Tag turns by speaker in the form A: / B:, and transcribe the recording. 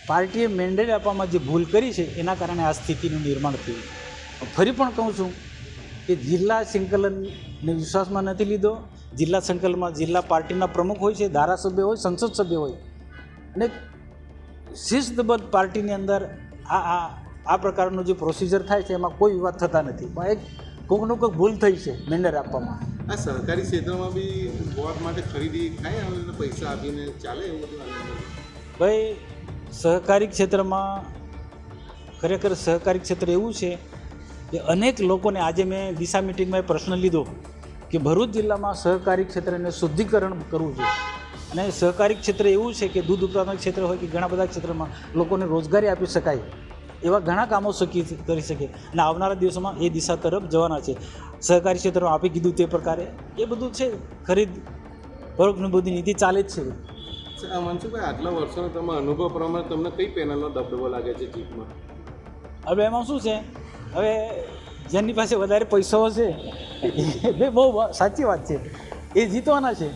A: પાર્ટીએ મેન્ડેટ આપવામાં જે ભૂલ કરી છે એના કારણે આ સ્થિતિનું નિર્માણ થયું. ફરી પણ કહું છું કે જિલ્લા સંકલનને વિશ્વાસમાં નથી લીધો. જિલ્લા સંકલનમાં જિલ્લા પાર્ટીના પ્રમુખ હોય છે, ધારાસભ્ય હોય, સંસદ સભ્ય હોય, અને શિસ્તબદ્ધ પાર્ટીની અંદર આ પ્રકારનું જે પ્રોસિજર થાય છે એમાં કોઈ વિવાદ થતા નથી. પણ એક કોઈકનું કોઈક ભૂલ થઈ છે મેન્ડેટ આપવામાં.
B: આ સરકારી ક્ષેત્રમાં બી વોટ માટે ખરીદી થાય, હવે પૈસા આપીને ચાલે એવું બધું?
A: ભાઈ, સહકારી ક્ષેત્રમાં ખરેખર સહકારી ક્ષેત્ર એવું છે કે અનેક લોકોને આજે મેં દિશા મિટિંગમાં પ્રશ્ન લીધો કે ભરૂચ જિલ્લામાં સહકારી ક્ષેત્રને શુદ્ધિકરણ કરવું જોઈએ. અને સહકારી ક્ષેત્ર એવું છે કે દૂધ ઉત્પાદન ક્ષેત્ર હોય કે ઘણા બધા ક્ષેત્રમાં લોકોને રોજગારી આપી શકાય એવા ઘણા કામો કરી શકે, અને આવનારા દિવસોમાં એ દિશા તરફ જવાના છે. સહકારી ક્ષેત્રમાં આપી કીધું તે પ્રકારે એ બધું છે, ખરીદ ફરોખની બધી નીતિ ચાલે જ છે.
B: મનસુખભાઈ, આટલા વર્ષોનો તમારા અનુભવ પ્રમાણે તમને કઈ પેનલનો દબદબો લાગે છે જીતમાં?
A: હવે એમાં શું છે, હવે જેની પાસે વધારે પૈસાઓ છે એ બહુ સાચી વાત છે, એ જીતવાના છે.